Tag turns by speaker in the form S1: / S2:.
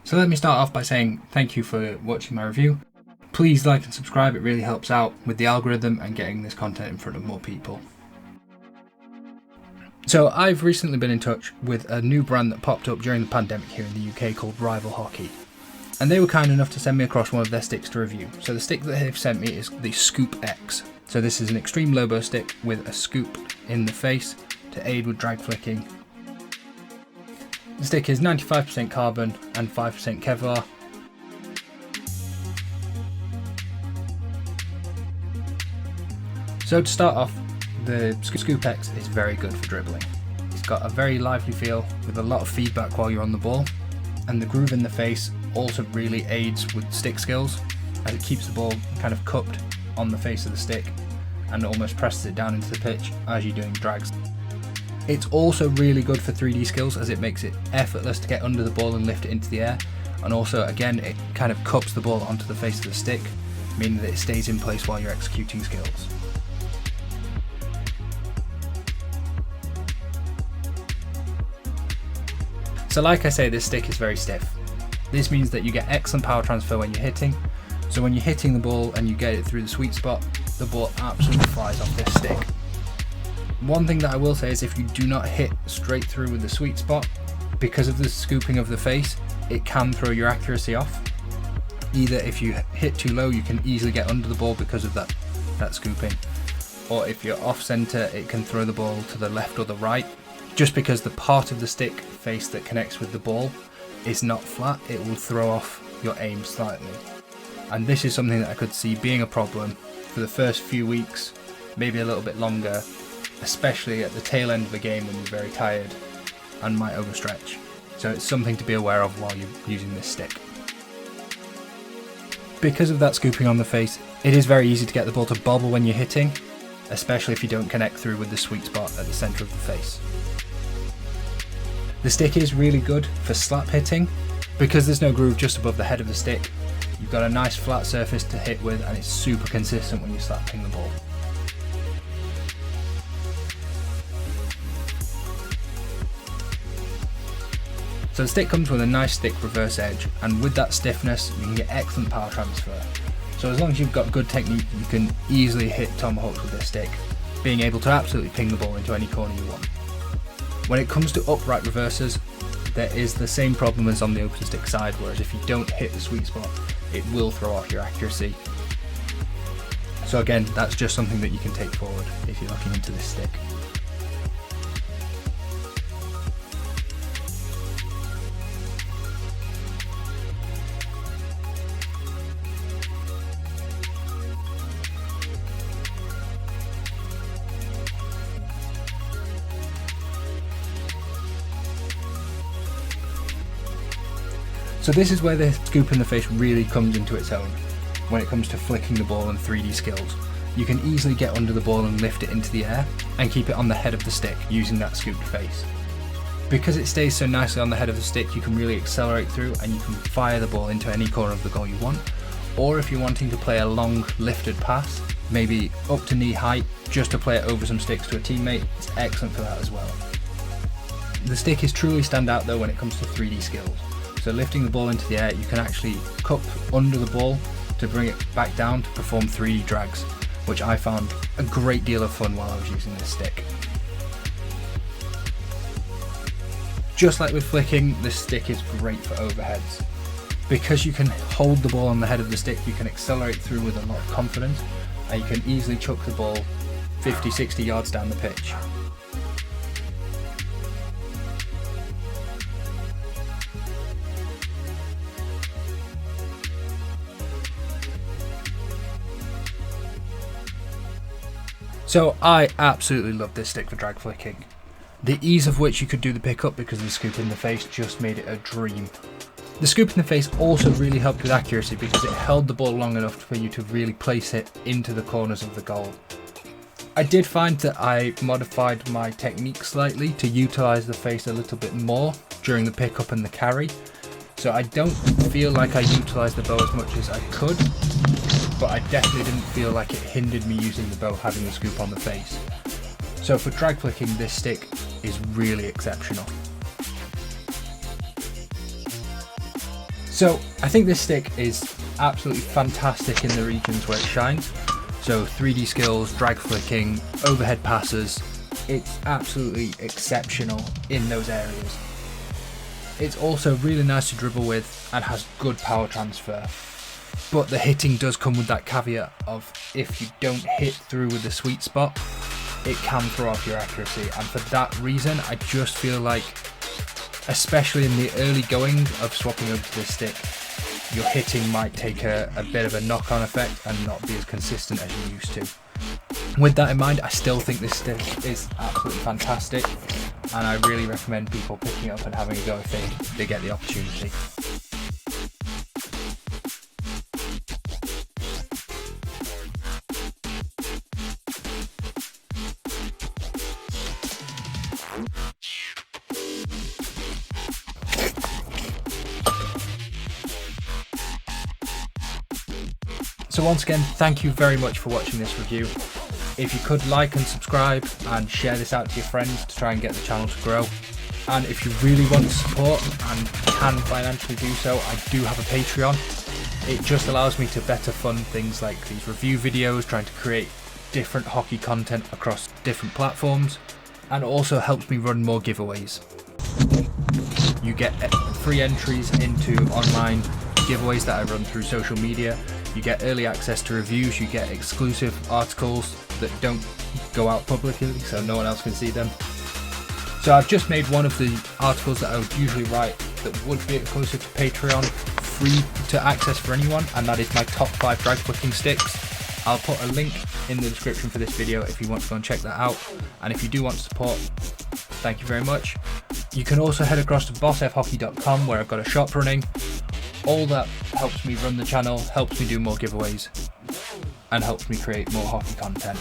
S1: So let me start off by saying thank you for watching my review. Please like and subscribe, it really helps out with the algorithm and getting this content in front of more people. So I've recently been in touch with a new brand that popped up during the pandemic here in the UK called Rival Hockey. And they were kind enough to send me across one of their sticks to review. So the stick that they've sent me is the Scoop X. So this is an extreme low-bow stick with a scoop in the face to aid with drag flicking. The stick is 95% carbon and 5% Kevlar. So to start off, the Scoop X is very good for dribbling. It's got a very lively feel with a lot of feedback while you're on the ball, and the groove in the face also really aids with stick skills as it keeps the ball kind of cupped on the face of the stick and almost presses it down into the pitch as you're doing drags. It's also really good for 3D skills as it makes it effortless to get under the ball and lift it into the air, and also again it kind of cups the ball onto the face of the stick, meaning that it stays in place while you're executing skills. So like I say, this stick is very stiff. This means that you get excellent power transfer when you're hitting, so when you're hitting the ball and you get it through the sweet spot, the ball absolutely flies off this stick. One thing that I will say is if you do not hit straight through with the sweet spot, because of the scooping of the face, it can throw your accuracy off. Either if you hit too low, you can easily get under the ball because of that scooping, or if you're off center, it can throw the ball to the left or the right. Just because the part of the stick face that connects with the ball is not flat, it will throw off your aim slightly. And this is something that I could see being a problem for the first few weeks, maybe a little bit longer, especially at the tail end of a game when you're very tired and might overstretch. So it's something to be aware of while you're using this stick. Because of that scooping on the face, it is very easy to get the ball to bobble when you're hitting, especially if you don't connect through with the sweet spot at the centre of the face. The stick is really good for slap hitting. Because there's no groove just above the head of the stick, you've got a nice flat surface to hit with, and it's super consistent when you're slapping the ball. So the stick comes with a nice thick reverse edge, and with that stiffness you can get excellent power transfer. So as long as you've got good technique, you can easily hit tomahawks with this stick, being able to absolutely ping the ball into any corner you want. When it comes to upright reversers, there is the same problem as on the open stick side, whereas if you don't hit the sweet spot, it will throw off your accuracy. So again, that's just something that you can take forward if you're looking into this stick. So this is where the scoop in the face really comes into its own, when it comes to flicking the ball and 3D skills. You can easily get under the ball and lift it into the air, and keep it on the head of the stick using that scooped face. Because it stays so nicely on the head of the stick, you can really accelerate through and you can fire the ball into any corner of the goal you want. Or if you're wanting to play a long lifted pass, maybe up to knee height, just to play it over some sticks to a teammate, it's excellent for that as well. The stick is truly standout though when it comes to 3D skills. So lifting the ball into the air, you can actually cup under the ball to bring it back down to perform 3D drags, which I found a great deal of fun while I was using this stick. Just like with flicking, this stick is great for overheads. Because you can hold the ball on the head of the stick, you can accelerate through with a lot of confidence, and you can easily chuck the ball 50-60 yards down the pitch. So I absolutely love this stick for drag flicking. The ease of which you could do the pickup because of the scoop in the face just made it a dream. The scoop in the face also really helped with accuracy because it held the ball long enough for you to really place it into the corners of the goal. I did find that I modified my technique slightly to utilise the face a little bit more during the pickup and the carry. So I don't feel like I utilised the bow as much as I could, but I definitely didn't feel like it hindered me using the bow having the scoop on the face. So for drag flicking, this stick is really exceptional. So I think this stick is absolutely fantastic in the regions where it shines. So 3D skills, drag flicking, overhead passes, it's absolutely exceptional in those areas. It's also really nice to dribble with and has good power transfer. But the hitting does come with that caveat of if you don't hit through with the sweet spot, it can throw off your accuracy. And for that reason, I just feel like, especially in the early going of swapping over to this stick, your hitting might take a bit of a knock-on effect and not be as consistent as you used to. With that in mind, I still think this stick is absolutely fantastic, and I really recommend people picking it up and having a go if they get the opportunity. So once again, thank you very much for watching this review. If you could like and subscribe and share this out to your friends to try and get the channel to grow. And if you really want to support and can financially do so, I do have a Patreon. It just allows me to better fund things like these review videos, trying to create different hockey content across different platforms, and also helps me run more giveaways. You get free entries into online giveaways that I run through social media. You get early access to reviews, you get exclusive articles that don't go out publicly so no one else can see them. So I've just made one of the articles that I would usually write that would be exclusive to Patreon, free to access for anyone, and that is my top 5 drag flicking sticks. I'll put a link in the description for this video if you want to go and check that out, and if you do want to support, thank you very much. You can also head across to bossfhockey.com where I've got a shop running. All that helps me run the channel, helps me do more giveaways, and helps me create more hockey content.